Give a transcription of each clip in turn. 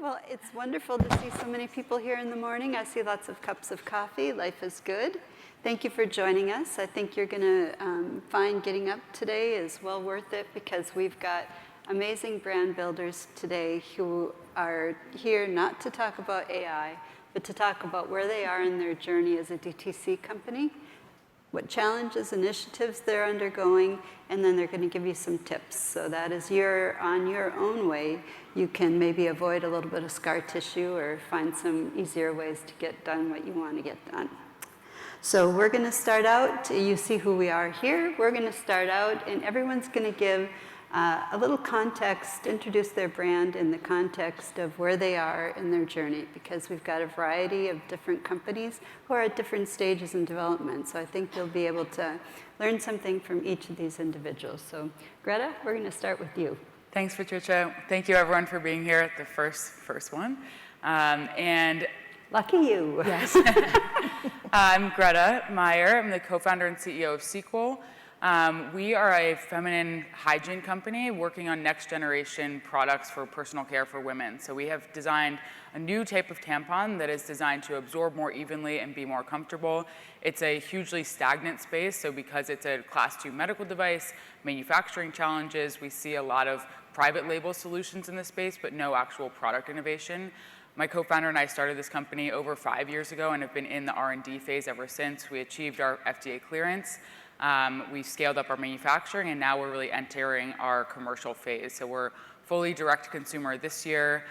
Well, it's wonderful to see so many people here in the morning. I see lots of cups of coffee. Life is good. Thank you for joining us. I think you're going to find getting up today is well worth it because we've got amazing brand builders today who are here not to talk about AI, but to talk about where they are in their journey as a DTC company, what challenges, initiatives they're undergoing, and then they're going to give you some tips. So that as you're on your own way, you can maybe avoid a little bit of scar tissue or find some easier ways to get done what you want to get done. So we're going to start out, you see who we are here. We're going to start out, and everyone's going to give a little context, introduce their brand in the context of where they are in their journey, because we've got a variety of different companies who are at different stages in development. So I think you'll be able to learn something from each of these individuals. So Greta, we're going to start with you. Thanks, Patricia. Thank you, everyone, for being here at the first one. And lucky you. Yes. I'm Greta Meyer. I'm the co-founder and CEO of Sequel. We are a feminine hygiene company working on next generation products for personal care for women. So we have designed a new type of tampon that is designed to absorb more evenly and be more comfortable. It's a hugely stagnant space, so because it's a class 2 medical device, manufacturing challenges, we see a lot of private label solutions in this space, but no actual product innovation. My co-founder and I started this company over 5 years ago and have been in the R&D phase ever since. We achieved our FDA clearance. We scaled up our manufacturing, and now we're really entering our commercial phase. So we're fully direct to consumer this year.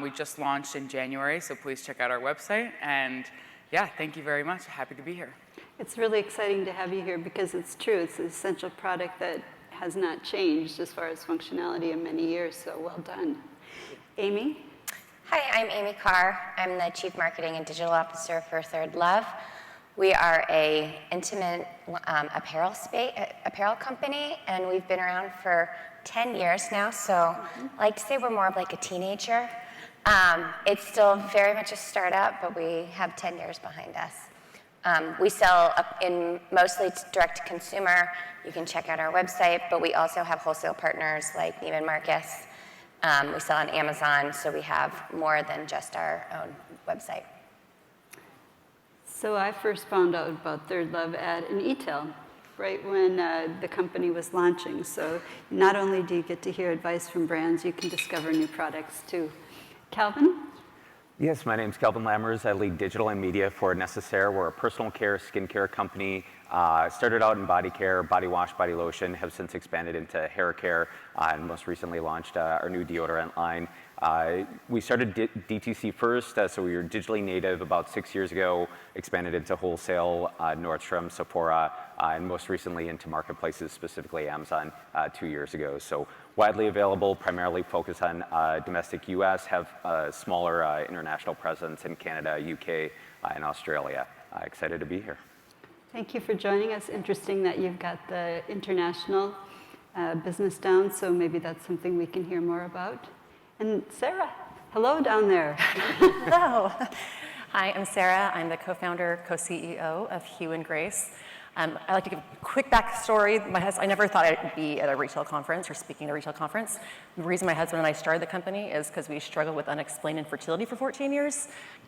We just launched in January, so please check out our website. And yeah, thank you very much. Happy to be here. It's really exciting to have you here because it's true. It's an essential product that has not changed as far as functionality in many years, so well done. Amy? Hi, I'm Amy Carr. I'm the Chief Marketing and Digital Officer for ThirdLove. We are a intimate apparel company, and we've been around for 10 years now, so I like to say we're more of like a teenager. It's still very much a startup, but we have 10 years behind us. We sell in mostly direct to consumer. You can check out our website, but we also have wholesale partners like Neiman Marcus. We sell on Amazon, so we have more than just our own website. So I first found out about ThirdLove at an eTail, right when the company was launching. So not only do you get to hear advice from brands, you can discover new products too. Calvin? Yes, my name's Calvin Lammers. I lead digital and media for Necessaire. We're a personal care, skincare company. Started out in body care, body wash, body lotion, have since expanded into hair care, and most recently launched our new deodorant line. We started DTC first, so we were digitally native about 6 years ago, expanded into wholesale, Nordstrom, Sephora, and most recently into marketplaces, specifically Amazon, 2 years ago. So widely available, primarily focused on domestic US, have a smaller international presence in Canada, UK, and Australia. Excited to be here. Thank you for joining us. Interesting that you've got the international business down, so maybe that's something we can hear more about. And Sara, hello down there. Hello. Hi, I'm Sara. I'm the co-founder, co-CEO of Hugh and Grace. I'd like to give a quick backstory. I never thought I'd be at a retail conference or speaking at a retail conference. The reason my husband and I started the company is because we struggled with unexplained infertility for 14 years.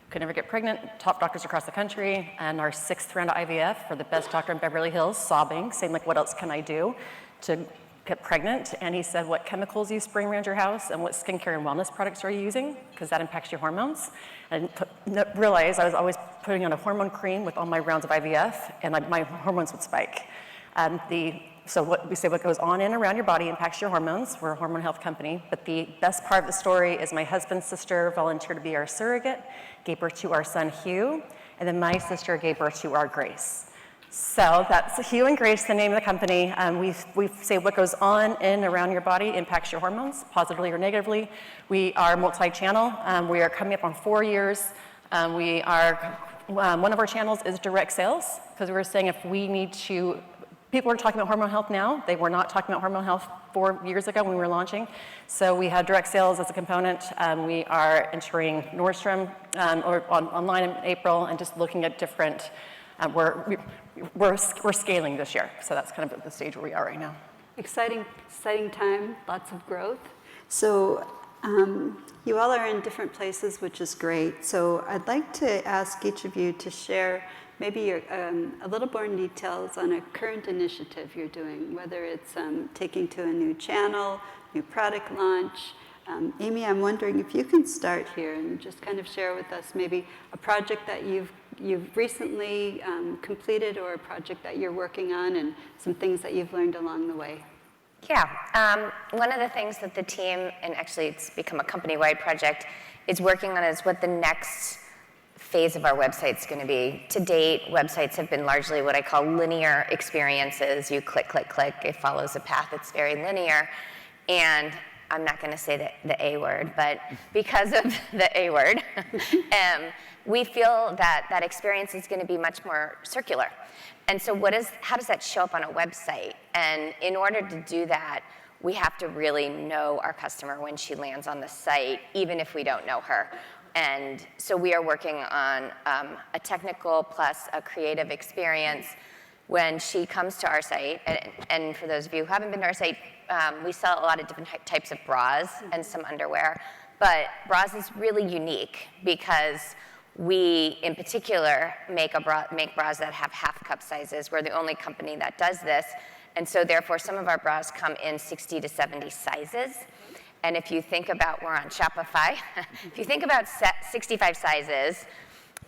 Could never get pregnant, top doctors across the country, and our 6th round of IVF for the best doctor in Beverly Hills, sobbing, saying like, what else can I do to get pregnant? And he said, what chemicals you spray around your house and what skincare and wellness products are you using? Because that impacts your hormones. And realized I was always putting on a hormone cream with all my rounds of IVF, and my hormones would spike. So what we say, what goes on and around your body impacts your hormones. We're a hormone health company, but the best part of the story is my husband's sister volunteered to be our surrogate, gave birth to our son Hugh, and then my sister gave birth to our Grace. So that's Hugh and Grace, the name of the company. We say what goes on in and around your body impacts your hormones, positively or negatively. We are multi-channel. We are coming up on 4 years. One of our channels is direct sales, because we were saying if we need to, people are talking about hormone health now. They were not talking about hormone health 4 years ago when we were launching. So we had direct sales as a component. We are entering Nordstrom online in April and just looking at different, we're scaling this year. So that's kind of the stage where we are right now. Exciting time, lots of growth. So You all are in different places, which is great. So I'd like to ask each of you to share maybe a little more details on a current initiative you're doing, whether it's taking to a new channel, new product launch. Amy, I'm wondering if you can start here and just kind of share with us maybe a project that you've recently completed or a project that you're working on and some things that you've learned along the way. Yeah, one of the things that the team, and actually it's become a company-wide project, is working on is what the next phase of our website's going to be. To date, websites have been largely what I call linear experiences. You click, click, click, it follows a path, it's very linear. And I'm not going to say the A word, but because of the A word, we feel that that experience is going to be much more circular. And so how does that show up on a website? And in order to do that, we have to really know our customer when she lands on the site, even if we don't know her. And so we are working on a technical plus a creative experience when she comes to our site. And for those of you who haven't been to our site, we sell a lot of different types of bras and some underwear. But bras is really unique because we, in particular, make bras that have half cup sizes. We're the only company that does this. And so therefore, some of our bras come in 60 to 70 sizes. And if you think about, we're on Shopify, if you think about 65 sizes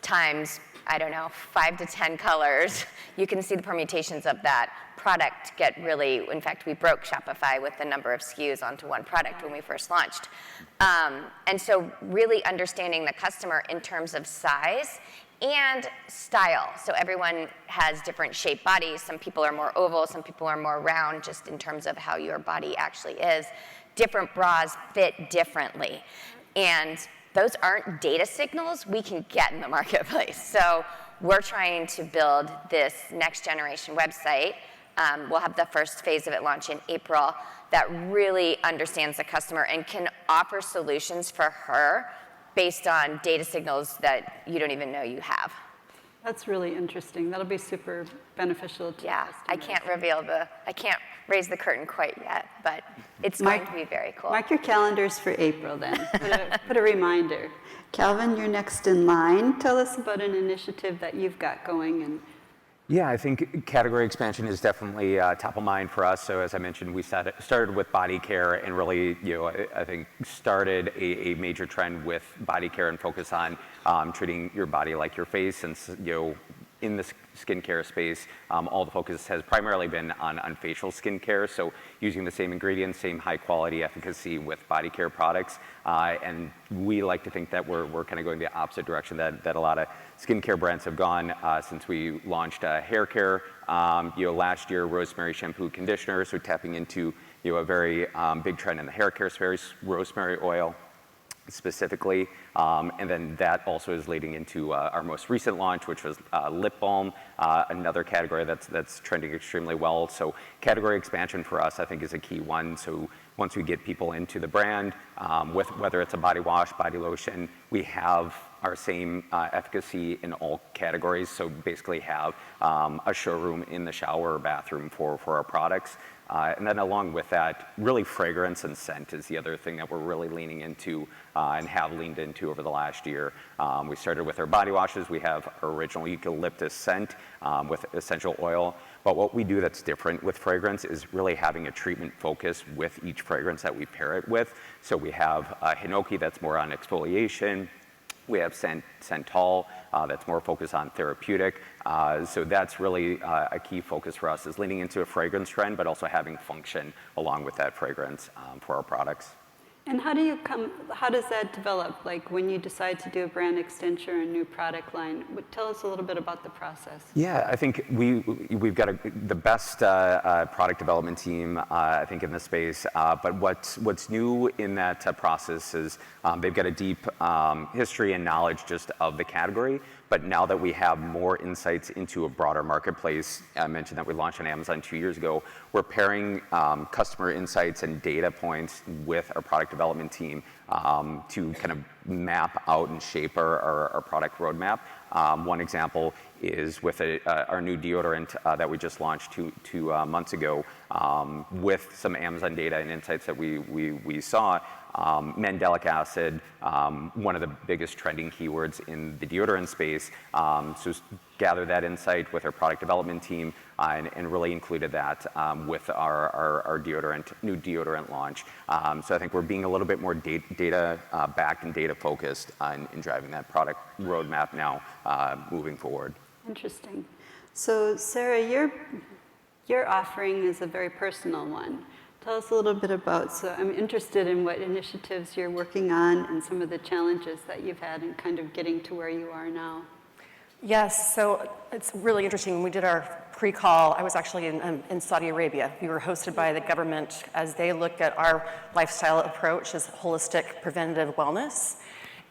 times, I don't know, 5 to 10 colors, you can see the permutations of that product get really, in fact, we broke Shopify with the number of SKUs onto one product when we first launched. And so really understanding the customer in terms of size and style. So everyone has different shaped bodies. Some people are more oval, some people are more round, just in terms of how your body actually is. Different bras fit differently. And those aren't data signals we can get in the marketplace. So we're trying to build this next generation website. We'll have the first phase of it launch in April that really understands the customer and can offer solutions for her based on data signals that you don't even know you have. That's really interesting. That'll be super beneficial to Yeah, customers. I can't raise the curtain quite yet, but it's going to be very cool. Mark your calendars for April then. Put a reminder. Calvin, you're next in line. Tell us about an initiative that you've got going. Yeah, I think category expansion is definitely top of mind for us. So as I mentioned, we started with body care and really, I think started a major trend with body care and focus on treating your body like your face. And in the skincare space, all the focus has primarily been on facial skincare. So using the same ingredients, same high quality efficacy with body care products. And we like to think that we're kind of going the opposite direction that a lot of skincare brands have gone since we launched hair care. Last year, rosemary shampoo conditioner, so tapping into a very big trend in the hair care space, rosemary oil specifically. And then that also is leading into our most recent launch, which was lip balm, another category that's trending extremely well. So category expansion for us, I think, is a key one. So once we get people into the brand, with whether it's a body wash, body lotion, we have our same efficacy in all categories. So basically have a showroom in the shower or bathroom for our products. And then along with that, really fragrance and scent is the other thing that we're really leaning into and have leaned into over the last year. We started with our body washes. We have our original eucalyptus scent with essential oil. But what we do that's different with fragrance is really having a treatment focus with each fragrance that we pair it with. So we have hinoki that's more on exfoliation. We have Santal that's more focused on therapeutic. So that's really a key focus for us is leaning into a fragrance trend, but also having function along with that fragrance for our products. And how does that develop? Like when you decide to do a brand extension or a new product line, tell us a little bit about the process. Yeah, I think we've got the best product development team, I think, in the space. But what's new in that process is they've got a deep history and knowledge just of the category. But now that we have more insights into a broader marketplace, I mentioned that we launched on Amazon 2 years ago, we're pairing customer insights and data points with our product development team to kind of map out and shape our product roadmap. One example is with our new deodorant that we just launched two months ago with some Amazon data and insights that we saw. Mandelic acid, one of the biggest trending keywords in the deodorant space. So gather that insight with our product development team and really included that with our new deodorant launch. So I think we're being a little bit more data backed and data focused in driving that product roadmap now moving forward. Interesting. So Sara, your offering is a very personal one. Tell us a little bit about, so I'm interested in what initiatives you're working on and some of the challenges that you've had in kind of getting to where you are now. Yes, so it's really interesting. When we did our pre-call, I was actually in Saudi Arabia. We were hosted by the government as they looked at our lifestyle approach as holistic preventative wellness.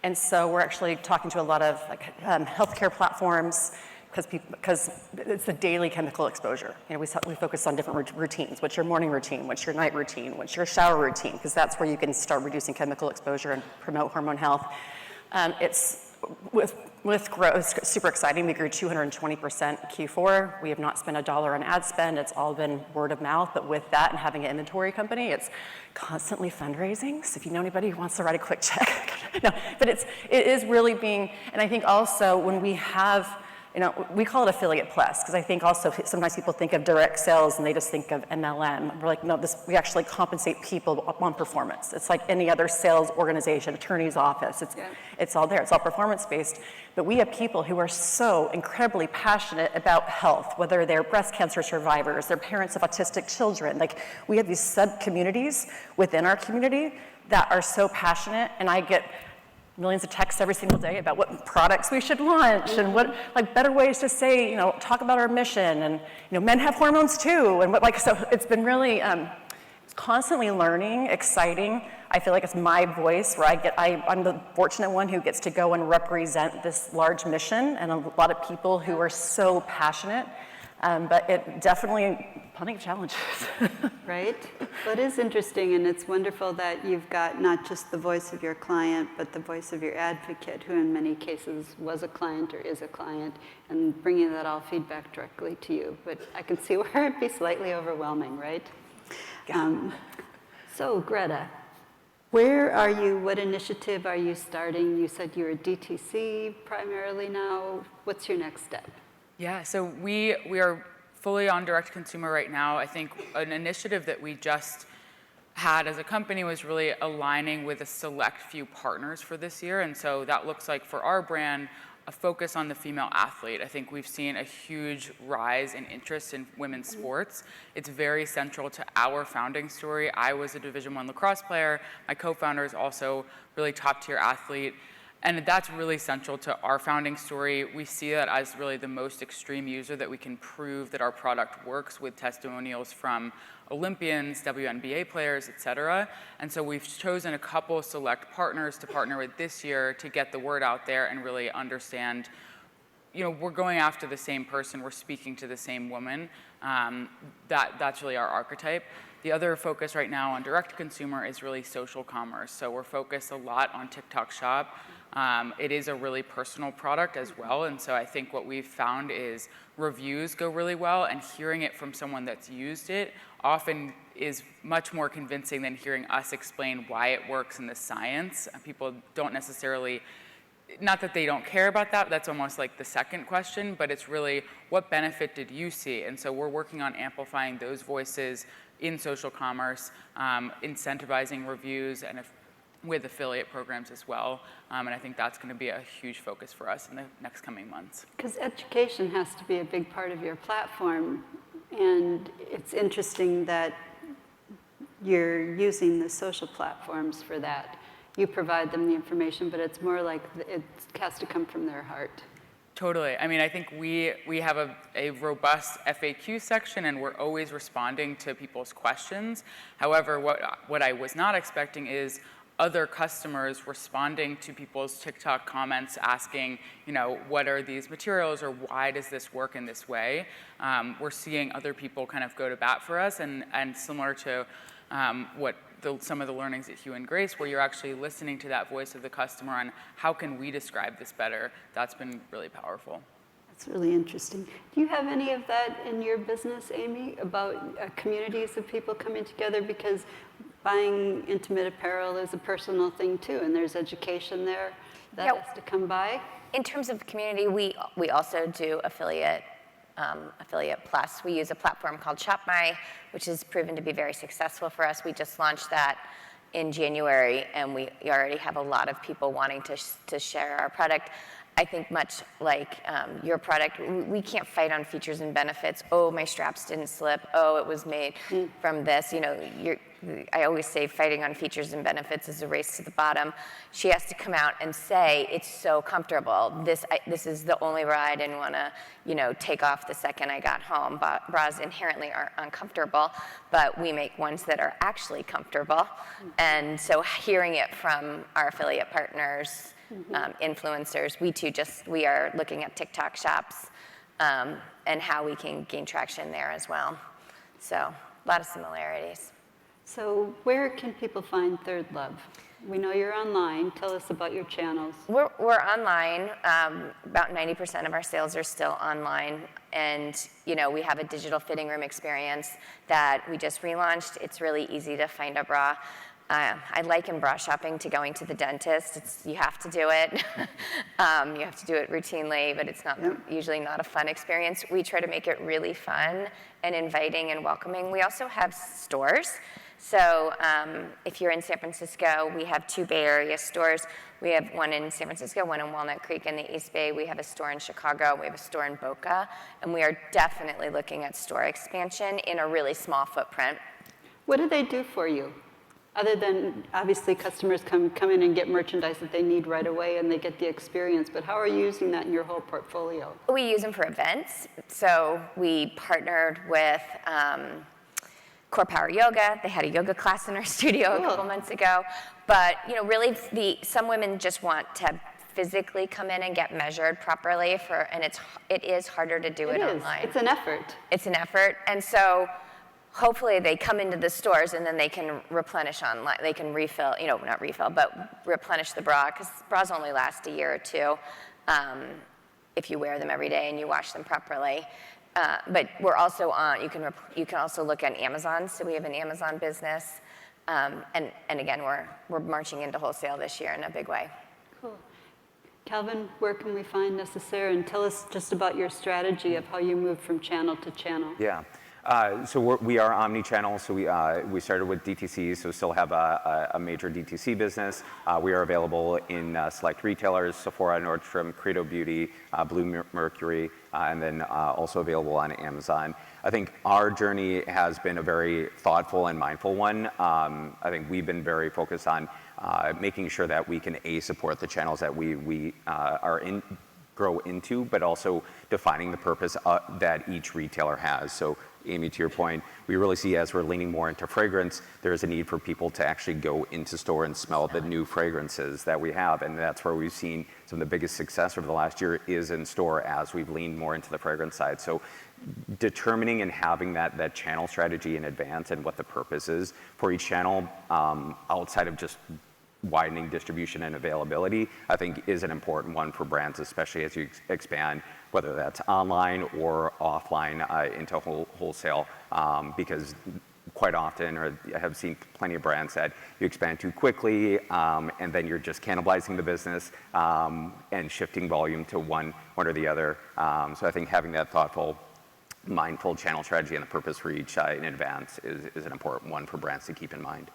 And so we're actually talking to a lot of healthcare platforms because it's the daily chemical exposure. You know, we focus on different routines. What's your morning routine? What's your night routine? What's your shower routine? Because that's where you can start reducing chemical exposure and promote hormone health. It's with growth, super exciting. We grew 220% Q4. We have not spent $1 on ad spend. It's all been word of mouth. But with that and having an inventory company, it's constantly fundraising. So if you know anybody who wants to write a quick check, no. But it is really being, and I think also when we have, you know, we call it affiliate plus, because I think also sometimes people think of direct sales and they just think of MLM. We're like, no, we actually compensate people on performance. It's like any other sales organization, attorney's office. It's all there. It's all performance-based. But we have people who are so incredibly passionate about health, whether they're breast cancer survivors, they're parents of autistic children. Like, we have these sub-communities within our community that are so passionate, and I get millions of texts every single day about what products we should launch and what, like, better ways to say, you know, talk about our mission, and, you know, men have hormones too, and what, like, so it's been really constantly learning, exciting. I feel like it's my voice where I'm the fortunate one who gets to go and represent this large mission and a lot of people who are so passionate, but it definitely, plenty of challenges. Right? Well, it is interesting, and it's wonderful that you've got not just the voice of your client, but the voice of your advocate, who in many cases was a client or is a client, and bringing that all feedback directly to you. But I can see where it'd be slightly overwhelming, right? Yeah. So Greta, where are you? What initiative are you starting? You said you're a DTC primarily now. What's your next step? Yeah, so we are fully on direct consumer right now. I think an initiative that we just had as a company was really aligning with a select few partners for this year. And so that looks like, for our brand, a focus on the female athlete. I think we've seen a huge rise in interest in women's sports. It's very central to our founding story. I was a Division I lacrosse player. My co-founder is also really top-tier athlete. And that's really central to our founding story. We see that as really the most extreme user that we can prove that our product works, with testimonials from Olympians, WNBA players, et cetera. And so we've chosen a couple select partners to partner with this year to get the word out there and really understand, you know, we're going after the same person, we're speaking to the same woman. That's really our archetype. The other focus right now on direct consumer is really social commerce. So we're focused a lot on TikTok Shop. It is a really personal product as well, and so I think what we've found is reviews go really well, and hearing it from someone that's used it often is much more convincing than hearing us explain why it works in the science. People don't necessarily, not that they don't care about that, that's almost like the second question, but it's really, what benefit did you see? And so we're working on amplifying those voices in social commerce, incentivizing reviews, and with affiliate programs as well. And I think that's going to be a huge focus for us in the next coming months. Because education has to be a big part of your platform. And it's interesting that you're using the social platforms for that. You provide them the information, but it's more like it has to come from their heart. Totally. I mean, I think we have a robust FAQ section, and we're always responding to people's questions. However, what I was not expecting is other customers responding to people's TikTok comments asking, you know, what are these materials, or why does this work in this way? We're seeing other people kind of go to bat for us, and similar to some of the learnings at Hugh and Grace, where you're actually listening to that voice of the customer on how can we describe this better. That's been really powerful. That's really interesting. Do you have any of that in your business, Amy, about communities of people coming together? Because buying intimate apparel is a personal thing too, and there's education there that Yeah. has to come by. In terms of community, we also do affiliate plus. We use a platform called ShopMy, which has proven to be very successful for us. We just launched that in January, and we already have a lot of people wanting to share our product. I think much like your product, we can't fight on features and benefits. Oh, my straps didn't slip. Oh, it was made from this. You know, I always say fighting on features and benefits is a race to the bottom. She has to come out and say, it's so comfortable. This is the only bra I didn't want to, you know, take off the second I got home. Bras inherently are uncomfortable, but we make ones that are actually comfortable. And so hearing it from our affiliate partners, influencers, we are looking at TikTok shops and how we can gain traction there as well. So a lot of similarities. So where can people find ThirdLove? We know you're online. Tell us about your channels. We're online. About 90% of our sales are still online. And you know, we have a digital fitting room experience that we just relaunched. It's really easy to find a bra. I liken bra shopping to going to the dentist. You have to do it. You have to do it routinely, but it's not usually not a fun experience. We try to make it really fun and inviting and welcoming. We also have stores. So if you're in San Francisco, we have 2 Bay Area stores. We have one in San Francisco, one in Walnut Creek in the East Bay. We have a store in Chicago. We have a store in Boca. And we are definitely looking at store expansion in a really small footprint. What do they do for you? Other than, obviously, customers come in and get merchandise that they need right away and they get the experience, but how are you using that in your whole portfolio? We use them for events. So we partnered with Core Power Yoga. They had a yoga class in our studio a couple months ago. But you know, really, some women just want to physically come in and get measured properly, and it is harder to do it online. It's an effort. It's an effort, and so hopefully they come into the stores and then they can replenish online. They can refill, you know, not refill, but replenish the bra, because bras only last a year or two if you wear them every day and you wash them properly. But we're also on, you can also look at Amazon. So we have an Amazon business. And again, we're marching into wholesale this year in a big way. Cool. Calvin, where can we find Necessaire? And tell us just about your strategy of how you move from channel to channel. Yeah. So we are omnichannel, so we started with DTC, so still have a major DTC business. We are available in select retailers, Sephora, Nordstrom, Credo Beauty, Blue Mercury, and then also available on Amazon. I think our journey has been a very thoughtful and mindful one. I think we've been very focused on making sure that we can support the channels that we grow into, but also defining the purpose that each retailer has. So Amy, to your point, we really see as we're leaning more into fragrance, there's a need for people to actually go into store and smell the new fragrances that we have. And that's where we've seen some of the biggest success over the last year is in store as we've leaned more into the fragrance side. So determining and having that channel strategy in advance and what the purpose is for each channel outside of just widening distribution and availability, I think is an important one for brands, especially as you expand, whether that's online or offline into wholesale, because quite often, or I have seen plenty of brands that you expand too quickly, and then you're just cannibalizing the business and shifting volume to one or the other. So I think having that thoughtful, mindful channel strategy and the purpose for each in advance is an important one for brands to keep in mind.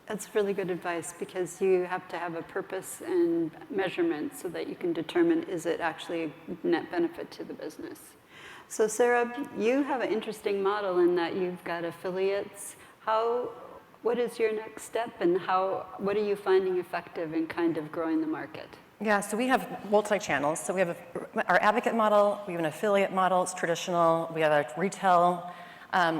That's really good advice, because you have to have a purpose and measurement so that you can determine, is it actually a net benefit to the business. So Sara, you have an interesting model in that you've got affiliates. What is your next step, and what are you finding effective in kind of growing the market? Yeah, so we have multi-channels. So we have our advocate model, we have an affiliate model, it's traditional, we have a retail.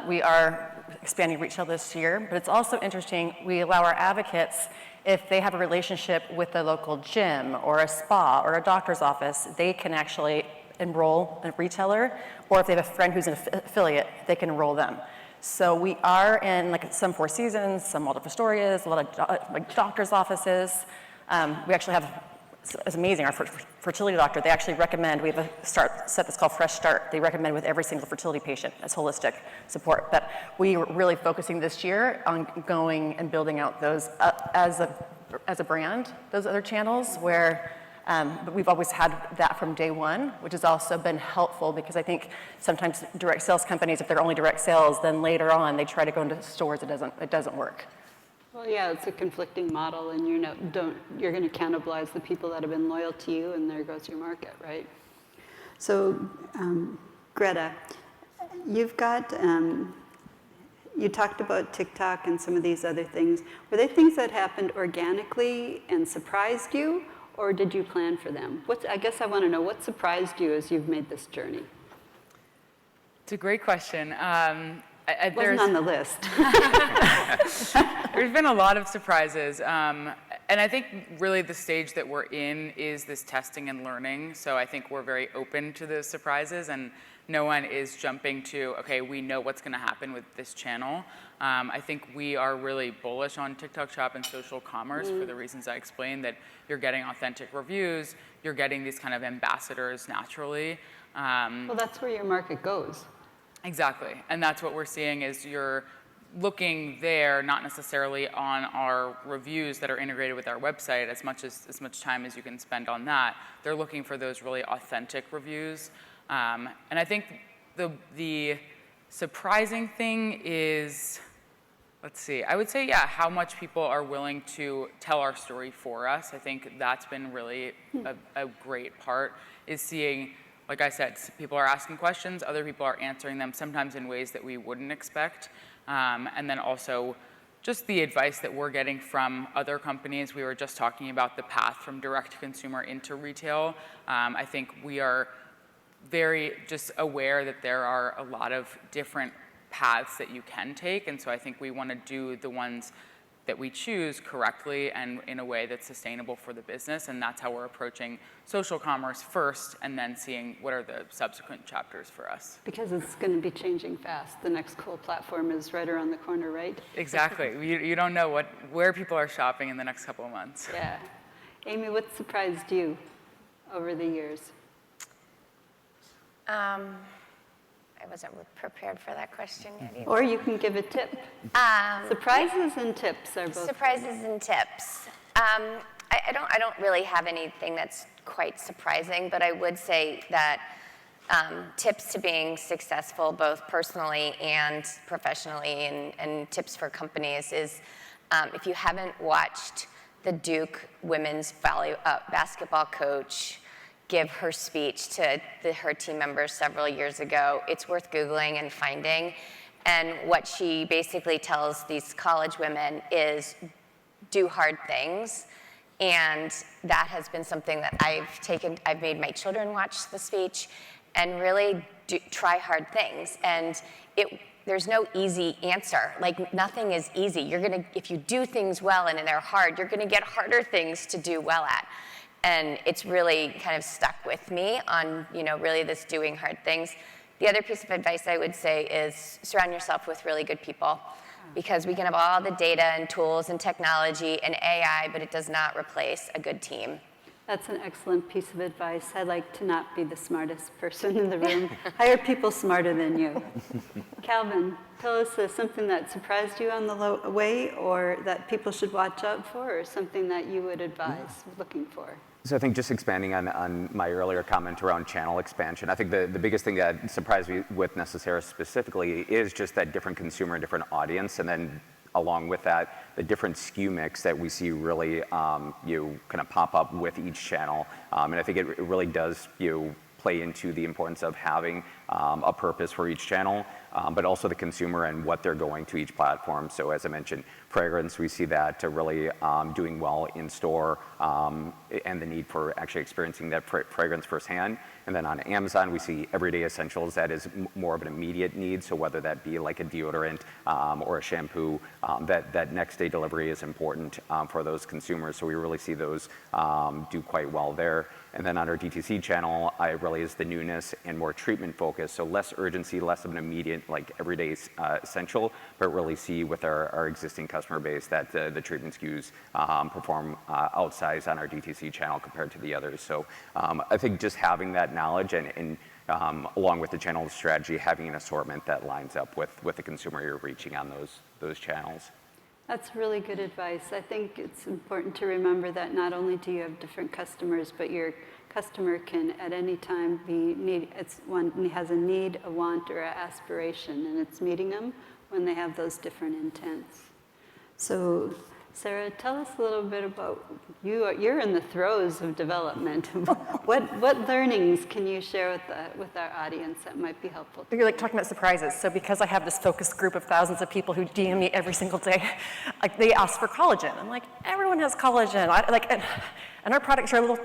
We are expanding retail this year, but it's also interesting, we allow our advocates, if they have a relationship with a local gym or a spa or a doctor's office, they can actually enroll a retailer, or if they have a friend who's an affiliate, they can enroll them. So we are in like some Four Seasons, some Waldorf Astorias, a lot of like doctor's offices. We actually have it's amazing. Our fertility doctor, they actually recommend, we have a set that's called Fresh Start. They recommend with every single fertility patient as holistic support. But we were really focusing this year on going and building out those as a brand, those other channels where, but we've always had that from day one, which has also been helpful because I think sometimes direct sales companies, if they're only direct sales, then later on they try to go into stores, it doesn't work. Well, yeah, it's a conflicting model, and you're going to cannibalize the people that have been loyal to you, and there goes your market, right? So, Greta, you've got, you talked about TikTok and some of these other things. Were they things that happened organically and surprised you, or did you plan for them? I guess I want to know, what surprised you as you've made this journey? It's a great question. It wasn't on the list. There's been a lot of surprises. And I think really the stage that we're in is this testing and learning. So I think we're very open to those surprises, and no one is jumping to, okay, we know what's going to happen with this channel. I think we are really bullish on TikTok Shop and social commerce for the reasons I explained, that you're getting authentic reviews, you're getting these kind of ambassadors naturally. Well, that's where your market goes. Exactly, and that's what we're seeing is you're looking there, not necessarily on our reviews that are integrated with our website as much time as you can spend on that. They're looking for those really authentic reviews. And I think the surprising thing is, let's see, I would say, yeah, how much people are willing to tell our story for us. I think that's been really a great part, is seeing, like I said, people are asking questions, other people are answering them, sometimes in ways that we wouldn't expect. And then also just the advice that we're getting from other companies. We were just talking about the path from direct to consumer into retail. I think we are very just aware that there are a lot of different paths that you can take. And so I think we want to do the ones that we choose correctly and in a way that's sustainable for the business. And that's how we're approaching social commerce first, and then seeing what are the subsequent chapters for us. Because it's going to be changing fast. The next cool platform is right around the corner, right? Exactly. You don't know where people are shopping in the next couple of months. Yeah. Amy, what surprised you over the years? I wasn't prepared for that question yet either. Or you can give a tip. Surprises and tips are both. Surprises and tips. I don't really have anything that's quite surprising, but I would say that tips to being successful both personally and professionally, and tips for companies is, if you haven't watched the Duke women's basketball coach give her speech to her team members several years ago, it's worth Googling and finding. And what she basically tells these college women is do hard things. And that has been something that I've made my children watch the speech and really try hard things. And there's no easy answer. Like, nothing is easy. If you do things well and they're hard, you're gonna get harder things to do well at. And it's really kind of stuck with me on, really this doing hard things. The other piece of advice I would say is surround yourself with really good people, because we can have all the data and tools and technology and AI, but it does not replace a good team. That's an excellent piece of advice. I like to not be the smartest person in the room. Hire people smarter than you. Calvin, tell us something that surprised you on the way, or that people should watch out for, or something that you would advise looking for. So I think just expanding on my earlier comment around channel expansion, I think the biggest thing that surprised me with Necessaire specifically is just that different consumer, different audience, and then along with that, the different SKU mix that we see really kind of pop up with each channel. And I think it really does play into the importance of having a purpose for each channel, but also the consumer and what they're going to each platform. So as I mentioned, fragrance, we see that really doing well in store, and the need for actually experiencing that fragrance firsthand. And then on Amazon, we see everyday essentials that is more of an immediate need. So whether that be like a deodorant or a shampoo, that next day delivery is important for those consumers. So we really see those do quite well there. And then on our DTC channel, it really is the newness and more treatment focus. So less urgency, less of an immediate like everyday essential, but really see with our existing customer base that the treatment SKUs perform outsized on our DTC channel compared to the others. So I think just having that knowledge and along with the channel strategy, having an assortment that lines up with the consumer you're reaching on those channels. That's really good advice. I think it's important to remember that not only do you have different customers, but your customer can at any time has a need, a want, or an aspiration, and it's meeting them when they have those different intents. So, Sara, tell us a little bit about you. You're in the throes of development. What learnings can you share with our audience that might be helpful? You're like talking about surprises. So because I have this focused group of thousands of people who DM me every single day, like they ask for collagen. I'm like, everyone has collagen. And our products are a little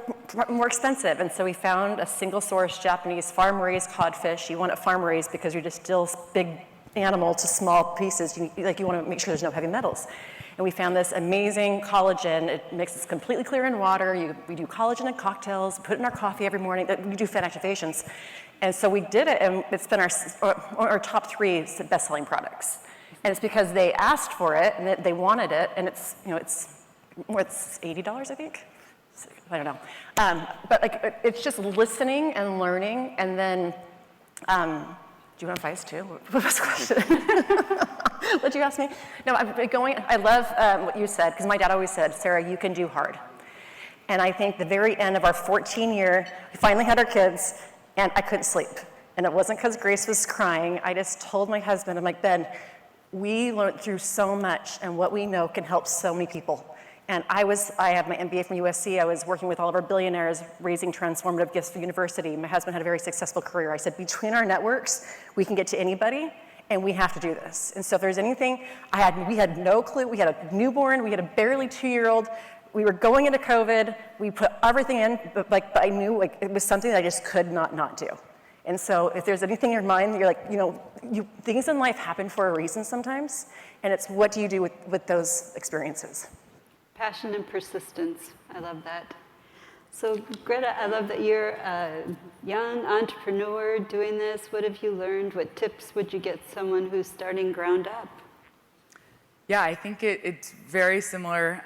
more expensive. And so we found a single source Japanese farm-raised codfish. You want it farm-raised because you distill big animal to small pieces. You want to make sure there's no heavy metals. And we found this amazing collagen. It mixes completely clear in water. We do collagen in cocktails, put it in our coffee every morning. We do fan activations. And so we did it, and it's been our top 3 best-selling products. And it's because they asked for it, and they wanted it, and it's $80, I think? I don't know. But like, it's just listening and learning, and then, do you want advice too? What was the question? What'd you ask me? No, I love what you said, because my dad always said, Sara, you can do hard. And I think the very end of our 14-year, we finally had our kids, and I couldn't sleep. And it wasn't because Grace was crying. I just told my husband, I'm like, Ben, we learned through so much, and what we know can help so many people. And I have my MBA from USC. I was working with all of our billionaires, raising transformative gifts for university. My husband had a very successful career. I said, between our networks, we can get to anybody, and we have to do this. And so if there's anything, we had no clue. We had a newborn. We had a barely 2-year-old. We were going into COVID. We put everything in, but I knew it was something that I just could not do. And so if there's anything in your mind that you're like, things in life happen for a reason sometimes, and it's what do you do with those experiences? Passion and persistence. I love that. So, Greta, I love that you're a young entrepreneur doing this. What have you learned? What tips would you get someone who's starting ground up? Yeah, I think it's very similar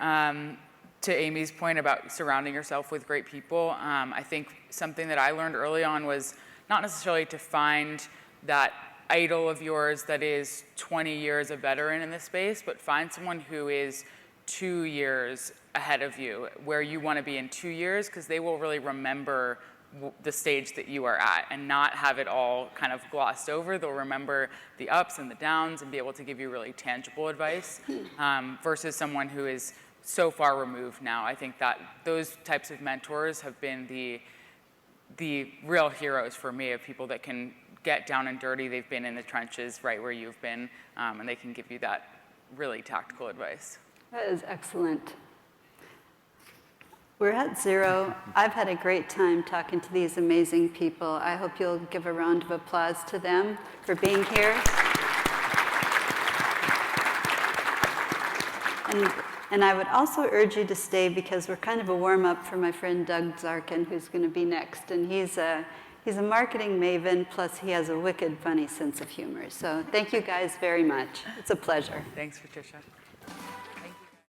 to Amy's point about surrounding yourself with great people. I think something that I learned early on was not necessarily to find that idol of yours that is 20 years a veteran in this space, but find someone who is 2 years ahead of you, where you want to be in 2 years, because they will really remember the stage that you are at and not have it all kind of glossed over. They'll remember the ups and the downs and be able to give you really tangible advice versus someone who is so far removed now. I think that those types of mentors have been the real heroes for me, of people that can get down and dirty. They've been in the trenches right where you've been, and they can give you that really tactical advice. That is excellent. We're at 0. I've had a great time talking to these amazing people. I hope you'll give a round of applause to them for being here. And I would also urge you to stay, because we're kind of a warm-up for my friend Doug Zarkin, who's going to be next. And he's a marketing maven, plus he has a wicked funny sense of humor. So thank you guys very much. It's a pleasure. Thanks, Patricia.